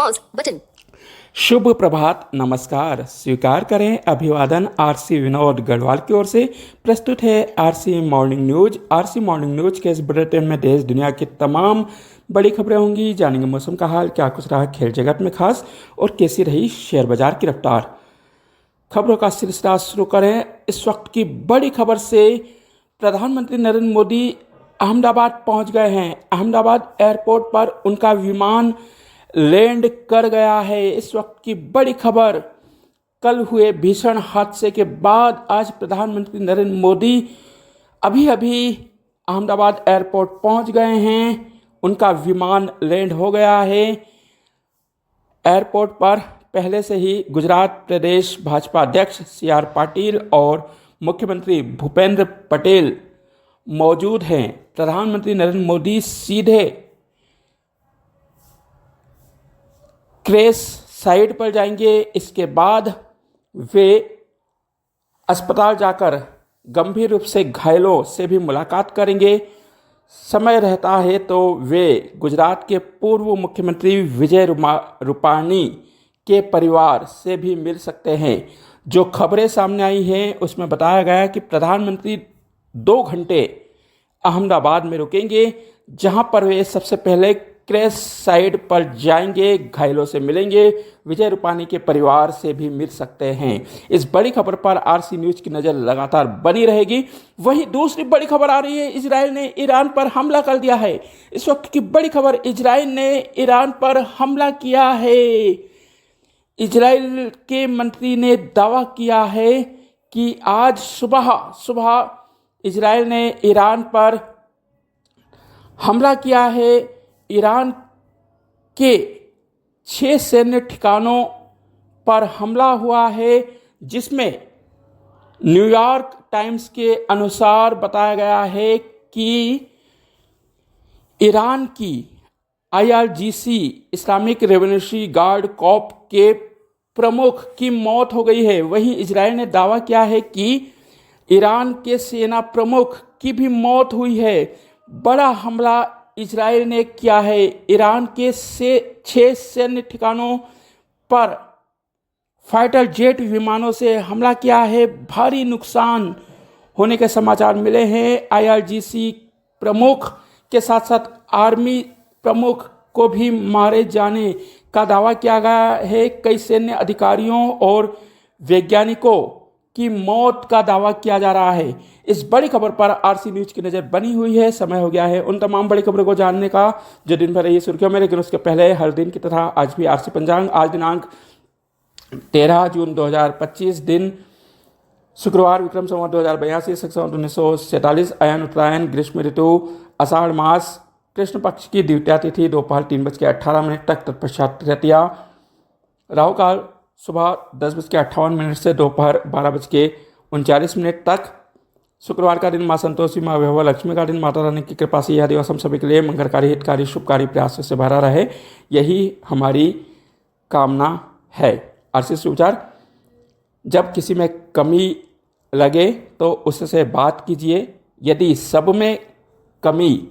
Pause button. शुभ प्रभात, नमस्कार, स्वीकार करें अभिवादन। आरसी विनोद गढ़वाल की ओर से प्रस्तुत है RC morning news. RC morning news के इस बुलेटिन में देश दुनिया की तमाम बड़ी खबरें होंगी। जानेंगे मौसम का हाल, क्या कुछ रहा खेल जगत में खास, और कैसी रही शेयर बाजार की रफ्तार। खबरों का सिलसिला शुरू करें इस वक्त की बड़ी खबर से। प्रधानमंत्री नरेंद्र मोदी अहमदाबाद पहुंच गए हैं। अहमदाबाद एयरपोर्ट पर उनका विमान लैंड कर गया है। इस वक्त की बड़ी खबर, कल हुए भीषण हादसे के बाद आज प्रधानमंत्री नरेंद्र मोदी अभी अभी अहमदाबाद एयरपोर्ट पहुंच गए हैं। उनका विमान लैंड हो गया है। एयरपोर्ट पर पहले से ही गुजरात प्रदेश भाजपा अध्यक्ष CR पाटिल और मुख्यमंत्री भूपेंद्र पटेल मौजूद हैं। प्रधानमंत्री नरेंद्र मोदी सीधे क्रैश साइट पर जाएंगे। इसके बाद वे अस्पताल जाकर गंभीर रूप से घायलों से भी मुलाकात करेंगे। समय रहता है तो वे गुजरात के पूर्व मुख्यमंत्री विजय रूपाणी के परिवार से भी मिल सकते हैं। जो खबरें सामने आई हैं उसमें बताया गया कि प्रधानमंत्री 2 घंटे अहमदाबाद में रुकेंगे, जहां पर वे सबसे पहले क्रैश साइट पर जाएंगे, घायलों से मिलेंगे, विजय रूपाणी के परिवार से भी मिल सकते हैं। इस बड़ी खबर पर आरसी न्यूज की नज़र लगातार बनी रहेगी। वहीं दूसरी बड़ी खबर आ रही है, इजराइल ने ईरान पर हमला कर दिया है। इस वक्त की बड़ी खबर, इजराइल ने ईरान पर हमला किया है। इजराइल के मंत्री ने दावा किया है कि आज सुबह इजराइल ने ईरान पर हमला किया है। ईरान के 6 सैन्य ठिकानों पर हमला हुआ है, जिसमें न्यूयॉर्क टाइम्स के अनुसार बताया गया है कि ईरान की IRGC Islamic revolutionary guard Corp के प्रमुख की मौत हो गई है। वहीं इजराइल ने दावा किया है कि ईरान के सेना प्रमुख की भी मौत हुई है। बड़ा हमला इजराइल ने किया है। ईरान के 6 सैन्य ठिकानों पर फाइटर जेट विमानों से हमला किया है। भारी नुकसान होने के समाचार मिले हैं। IRGC प्रमुख के साथ साथ आर्मी प्रमुख को भी मारे जाने का दावा किया गया है। कई सैन्य अधिकारियों और वैज्ञानिकों की मौत का दावा किया जा रहा है। इस बड़ी खबर पर आरसी न्यूज की नज़र बनी हुई है। समय हो गया है उन तमाम बड़ी खबरों को जानने का जो दिन भर रही सुर्खियों में, लेकिन उसके पहले हर दिन की तरह आज भी आरसी पंचांग। आज दिनांक 13 जून 2025, दिन शुक्रवार, विक्रम संवत 2082, शक संवत 1947, अयन उत्तरायण, ग्रीष्म ऋतु, आषाढ़ मास, कृष्ण पक्ष की द्वितीया तिथि दोपहर 3:18 तक, तत्पश्चात तृतीया, राहु काल सुबह 10:58 से दोपहर 12:39 तक। शुक्रवार का दिन मां संतोषी, मां विभवा लक्ष्मी का दिन। माता रानी की कृपा से यह दिवस हम सभी के लिए मंगलकारी, हितकारी, शुभकारी प्रयासों से भरा रहे, यही हमारी कामना है। आरसी विचार, जब किसी में कमी लगे तो उससे बात कीजिए। यदि सब में कमी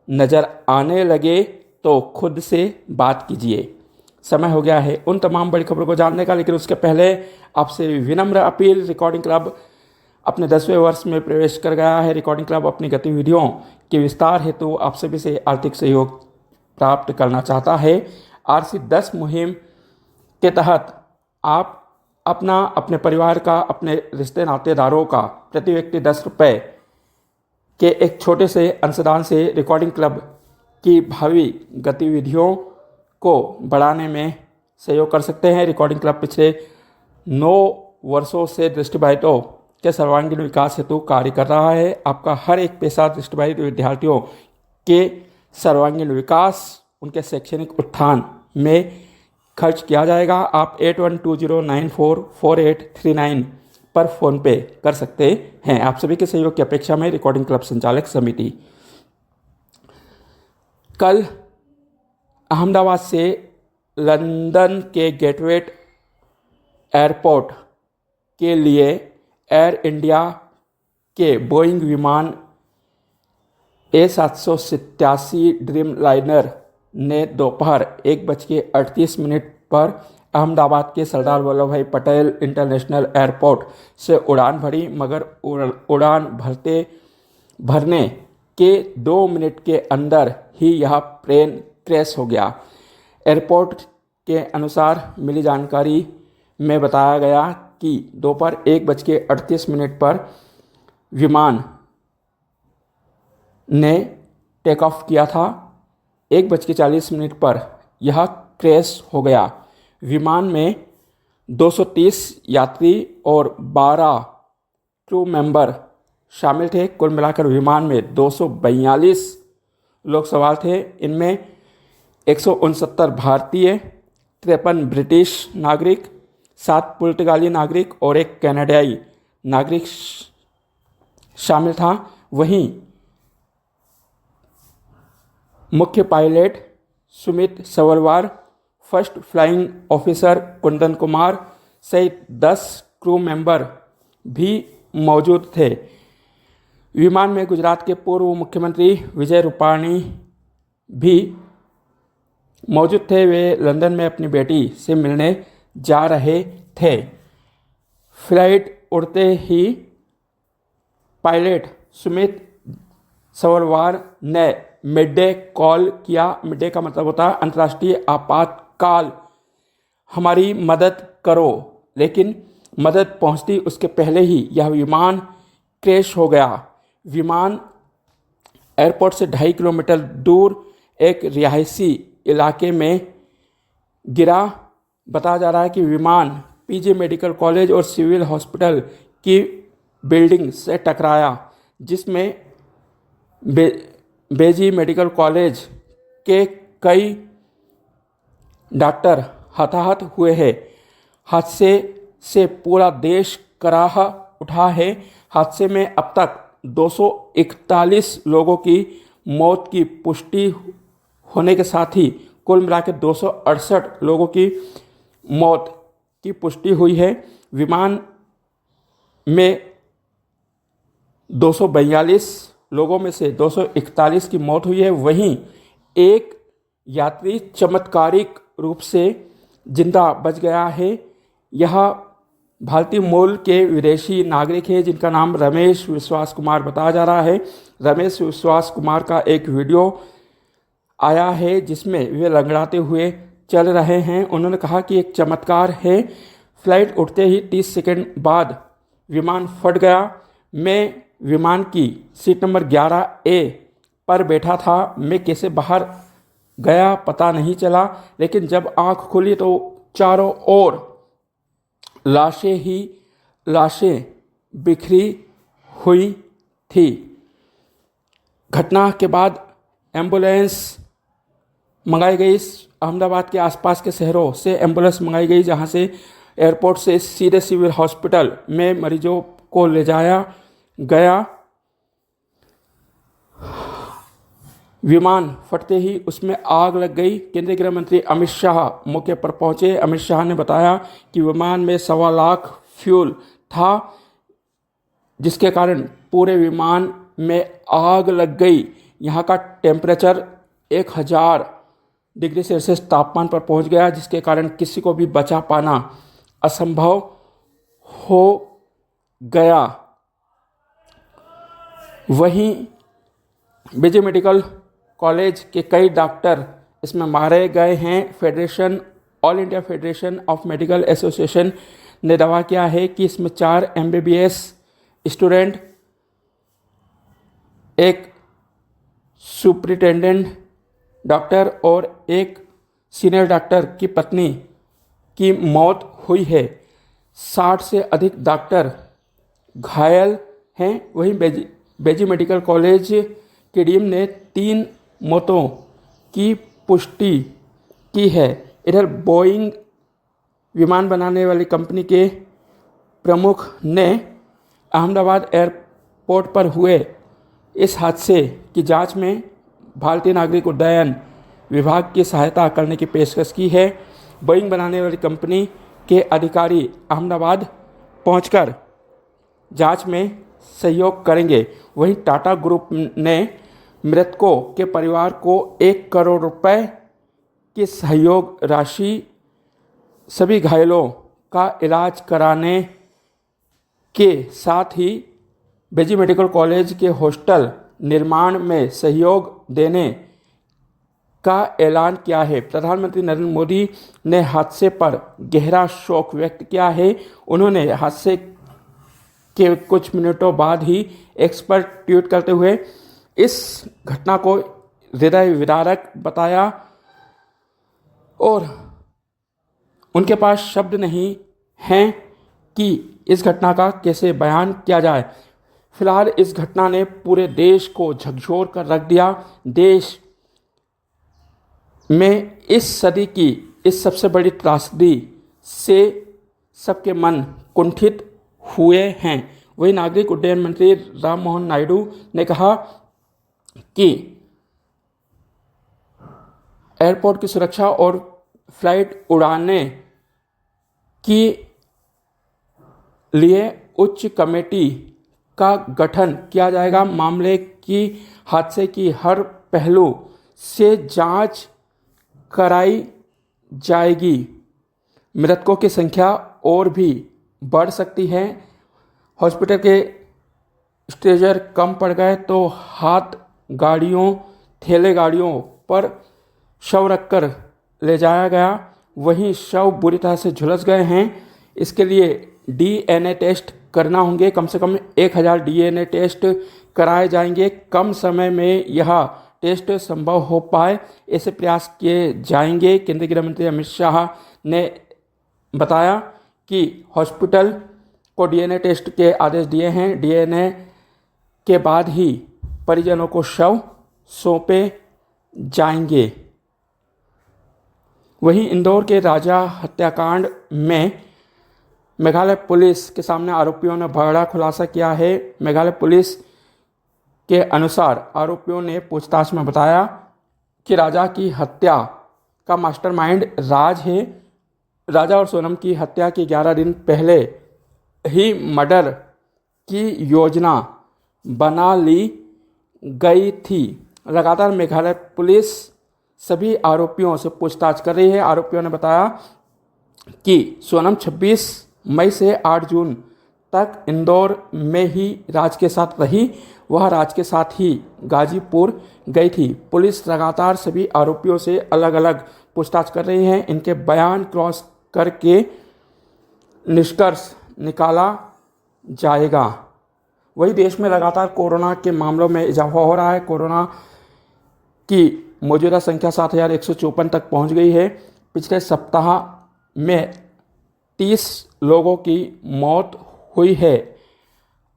नज़र आने लगे तो खुद से बात कीजिए। समय हो गया है उन तमाम बड़ी खबरों को जानने का, लेकिन उसके पहले आपसे विनम्र अपील। रिकॉर्डिंग क्लब अपने 10वें वर्ष में प्रवेश कर गया है। रिकॉर्डिंग क्लब अपनी गतिविधियों के विस्तार हेतु आप सभी से आर्थिक सहयोग प्राप्त करना चाहता है। RC 10 मुहिम के तहत आप अपना, अपने परिवार का, अपने रिश्ते नातेदारों का प्रति व्यक्ति 10 रुपये के एक छोटे से अंशदान से रिकॉर्डिंग क्लब की भावी गतिविधियों को बढ़ाने में सहयोग कर सकते हैं। रिकॉर्डिंग क्लब पिछले 9 वर्षों से दृष्टिबाधितों के सर्वांगीण विकास हेतु कार्य कर रहा है। आपका हर एक पैसा दृष्टिबाधित विद्यार्थियों के सर्वांगीण विकास, उनके शैक्षणिक उत्थान में खर्च किया जाएगा। आप 8120944839 पर फ़ोन पे कर सकते हैं। आप सभी के सहयोग की अपेक्षा में रिकॉर्डिंग क्लब संचालक समिति। कल अहमदाबाद से लंदन के गेटवे एयरपोर्ट के लिए एयर इंडिया के बोइंग विमान A787 ड्रीम लाइनर ने दोपहर 1:38 पर अहमदाबाद के सरदार वल्लभ भाई पटेल इंटरनेशनल एयरपोर्ट से उड़ान भरी, मगर उड़ान भरने के 2 मिनट के अंदर ही यह प्लेन क्रैश हो गया। एयरपोर्ट के अनुसार मिली जानकारी में बताया गया कि दोपहर 1:38 पर विमान ने टेक ऑफ किया था। 1:40 पर यह क्रैश हो गया। विमान में 230 यात्री और 12 क्रू मेंबर शामिल थे। कुल मिलाकर विमान में 242 लोग सवार थे। इनमें 169 भारतीय, 53 ब्रिटिश नागरिक, 7 पुर्तगाली नागरिक और 1 कनाडाई नागरिक शामिल था। वहीं मुख्य pilot Sumit Savarwar, first flying officer Kundan Kumar सहित 10 क्रू मेंबर भी मौजूद थे। विमान में गुजरात के पूर्व मुख्यमंत्री विजय रूपाणी भी मौजूद थे। वे लंदन में अपनी बेटी से मिलने जा रहे थे। फ्लाइट उड़ते ही पायलट सुमित सवरवार ने मिड डे कॉल किया। मिड डे का मतलब होता है अंतर्राष्ट्रीय आपातकाल, हमारी मदद करो। लेकिन मदद पहुंचती उसके पहले ही यह विमान क्रैश हो गया। विमान एयरपोर्ट से 2.5 किलोमीटर दूर एक रिहायशी इलाके में गिरा। बताया जा रहा है कि विमान पीजी मेडिकल कॉलेज और सिविल हॉस्पिटल की बिल्डिंग से टकराया, जिसमें बेजी मेडिकल कॉलेज के कई डॉक्टर हताहत हुए हैं। हादसे से पूरा देश कराह उठा है। हादसे में अब तक 241 लोगों की मौत की पुष्टि होने के साथ ही कुल मिलाकर 268 लोगों की मौत की पुष्टि हुई है। विमान में 242 लोगों में से 241 की मौत हुई है। वहीं एक यात्री चमत्कारिक रूप से जिंदा बच गया है। यह भारतीय मूल के विदेशी नागरिक है जिनका नाम रमेश विश्वास कुमार बताया जा रहा है। रमेश विश्वास कुमार का एक वीडियो आया है जिसमें वे लंगड़ाते हुए चल रहे हैं। उन्होंने कहा कि एक चमत्कार है, फ्लाइट उठते ही 30 सेकंड बाद विमान फट गया। मैं विमान की सीट नंबर 11A पर बैठा था। मैं कैसे बाहर गया पता नहीं चला, लेकिन जब आंख खुली तो चारों ओर लाशें ही लाशें बिखरी हुई थी। घटना के बाद एम्बुलेंस मंगाई गई। अहमदाबाद के आसपास के शहरों से एम्बुलेंस मंगाई गई, जहां से एयरपोर्ट से सीधे सिविल हॉस्पिटल में मरीजों को ले जाया गया। विमान फटते ही उसमें आग लग गई। केंद्रीय गृह मंत्री अमित शाह मौके पर पहुंचे। अमित शाह ने बताया कि विमान में 1.25 लाख फ्यूल था, जिसके कारण पूरे विमान में आग लग गई। यहाँ का टेम्परेचर 1000 डिग्री सेल्सियस तापमान पर पहुंच गया, जिसके कारण किसी को भी बचा पाना असंभव हो गया। वहीं बेजी मेडिकल कॉलेज के कई डॉक्टर इसमें मारे गए हैं। All India federation of medical association ने दावा किया है कि इसमें 4 MBBS स्टूडेंट, एक सुपरिटेंडेंट डॉक्टर और एक सीनियर डॉक्टर की पत्नी की मौत हुई है। 60 से अधिक डॉक्टर घायल हैं। वहीं बेजी मेडिकल कॉलेज की टीम ने 3 मौतों की पुष्टि की है। इधर बोइंग विमान बनाने वाली कंपनी के प्रमुख ने अहमदाबाद एयरपोर्ट पर हुए इस हादसे की जांच में भारतीय नागरिक उड्डयन विभाग की सहायता करने की पेशकश की है। बोइंग बनाने वाली कंपनी के अधिकारी अहमदाबाद पहुंचकर जांच में सहयोग करेंगे। वहीं टाटा ग्रुप ने मृतकों के परिवार को 1 करोड़ रुपए की सहयोग राशि सभी घायलों का इलाज कराने के साथ ही बेजी मेडिकल कॉलेज के हॉस्टल निर्माण में सहयोग देने का ऐलान किया है। प्रधानमंत्री नरेंद्र मोदी ने हादसे पर गहरा शोक व्यक्त किया है। उन्होंने हादसे के कुछ मिनटों बाद ही एक्स पर ट्वीट करते हुए इस घटना को हृदय विदारक बताया और उनके पास शब्द नहीं हैं कि इस घटना का कैसे बयान किया जाए। फिलहाल इस घटना ने पूरे देश को झकझोर कर रख दिया। देश में इस सदी की इस सबसे बड़ी त्रासदी से सबके मन कुंठित हुए हैं। वही नागरिक उड्डयन मंत्री राम मोहन नायडू ने कहा कि एयरपोर्ट की सुरक्षा और फ्लाइट उड़ाने के लिए उच्च कमेटी का गठन किया जाएगा। मामले की हादसे की हर पहलू से जांच कराई जाएगी। मृतकों की संख्या और भी बढ़ सकती है। हॉस्पिटल के स्ट्रेचर कम पड़ गए तो हाथ गाड़ियों ठेले गाड़ियों पर शव रखकर ले जाया गया। वहीं शव बुरी तरह से झुलस गए हैं। इसके लिए डीएनए टेस्ट करना होंगे। कम से कम 1000 डीएनए टेस्ट कराए जाएंगे। कम समय में यह टेस्ट संभव हो पाए ऐसे प्रयास किए जाएंगे। केंद्रीय गृह मंत्री अमित शाह ने बताया कि हॉस्पिटल को डीएनए टेस्ट के आदेश दिए हैं। डीएनए के बाद ही परिजनों को शव सौंपे जाएंगे। वहीं इंदौर के राजा हत्याकांड में मेघालय पुलिस के सामने आरोपियों ने बड़ा खुलासा किया है। मेघालय पुलिस के अनुसार आरोपियों ने पूछताछ में बताया कि राजा की हत्या का मास्टरमाइंड राज है। राजा और सोनम की हत्या के 11 दिन पहले ही मर्डर की योजना बना ली गई थी। लगातार मेघालय पुलिस सभी आरोपियों से पूछताछ कर रही है। आरोपियों ने बताया कि सोनम 26 मई से 8 जून तक इंदौर में ही राज के साथ रही। वह राज के साथ ही गाजीपुर गई थी। पुलिस लगातार सभी आरोपियों से अलग अलग पूछताछ कर रही है। इनके बयान क्रॉस करके निष्कर्ष निकाला जाएगा। वही देश में लगातार कोरोना के मामलों में इजाफा हो रहा है। कोरोना की मौजूदा संख्या 7154 तक पहुंच गई है। पिछले सप्ताह में 30 लोगों की मौत हुई है।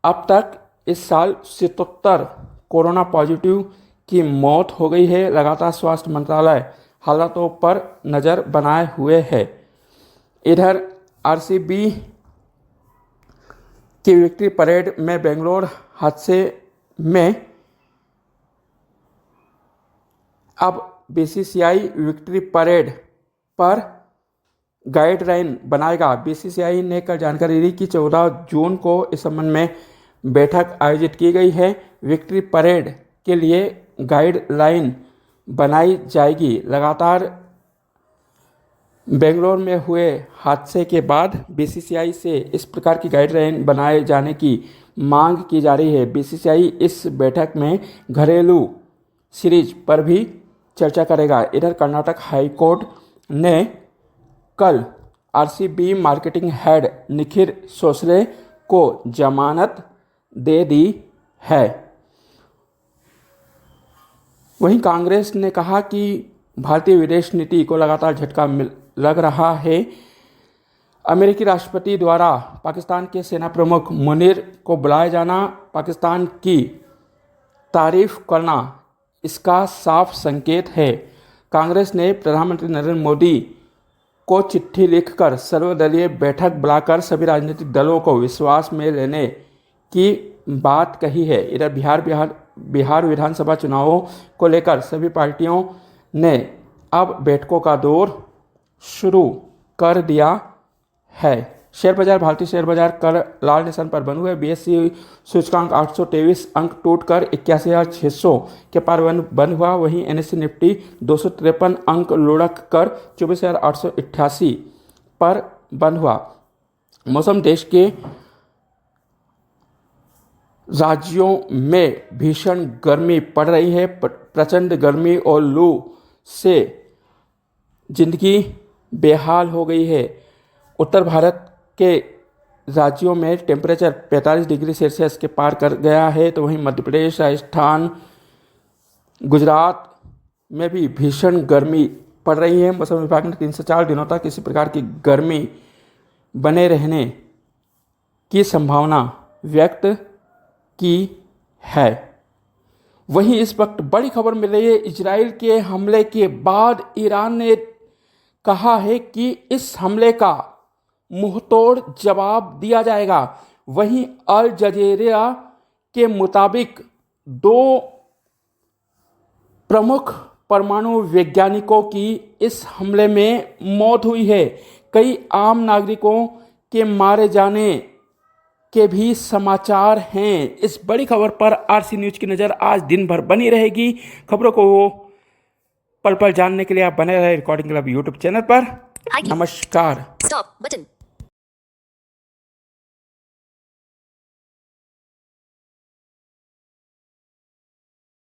अब तक इस साल 77 कोरोना पॉजिटिव की मौत हो गई है। लगातार स्वास्थ्य मंत्रालय हालातों पर नज़र बनाए हुए है। इधर आरसीबी की विक्ट्री परेड में बेंगलोर हादसे में अब बीसीसीआई विक्ट्री परेड पर गाइडलाइन बनाएगा। बीसीसीआई ने कल जानकारी दी कि 14 जून को इस संबंध में बैठक आयोजित की गई है। विक्ट्री परेड के लिए गाइडलाइन बनाई जाएगी। लगातार बेंगलोर में हुए हादसे के बाद बीसीसीआई से इस प्रकार की गाइडलाइन बनाए जाने की मांग की जा रही है। बीसीसीआई इस बैठक में घरेलू सीरीज पर भी चर्चा करेगा। इधर कर्नाटक हाईकोर्ट ने कल आरसीबी मार्केटिंग हेड निखिल सोसले को जमानत दे दी है। वहीं कांग्रेस ने कहा कि भारतीय विदेश नीति को लगातार झटका लग रहा है। अमेरिकी राष्ट्रपति द्वारा पाकिस्तान के सेना प्रमुख मुनीर को बुलाया जाना, पाकिस्तान की तारीफ करना इसका साफ संकेत है। कांग्रेस ने प्रधानमंत्री नरेंद्र मोदी को चिट्ठी लिखकर सर्वदलीय बैठक बुलाकर सभी राजनीतिक दलों को विश्वास में लेने की बात कही है। इधर बिहार विधानसभा चुनावों को लेकर सभी पार्टियों ने अब बैठकों का दौर शुरू कर दिया है। शेयर बाजार, भारतीय शेयर बाजार कल लाल निशान पर बंद हुए। बीएसई सूचकांक 823 अंक टूटकर 81,600 के पार बंद हुआ। वहीं एनएससी निफ्टी 253 अंक लुढ़क कर 24,888 पर बंद हुआ। मौसम, देश के राज्यों में भीषण गर्मी पड़ रही है। प्रचंड गर्मी और लू से जिंदगी बेहाल हो गई है। उत्तर भारत के राज्यों में टेम्परेचर 45 डिग्री सेल्सियस के पार कर गया है, तो वहीं मध्य प्रदेश, राजस्थान, गुजरात में भी भीषण गर्मी पड़ रही है। मौसम विभाग ने 3 से 4 दिनों तक इसी प्रकार की गर्मी बने रहने की संभावना व्यक्त की है। वहीं इस वक्त बड़ी खबर मिल रही है, इजराइल के हमले के बाद ईरान ने कहा है कि इस हमले का मुंहतोड़ जवाब दिया जाएगा। वहीं अल जजीरा के मुताबिक 2 प्रमुख परमाणु वैज्ञानिकों की इस हमले में मौत हुई है। कई आम नागरिकों के मारे जाने के भी समाचार हैं। इस बड़ी खबर पर आरसी न्यूज की नज़र आज दिन भर बनी रहेगी। खबरों को पल पल जानने के लिए आप बने रहे रिकॉर्डिंग क्लब यूट्यूब चैनल पर। नमस्कार। Stop button.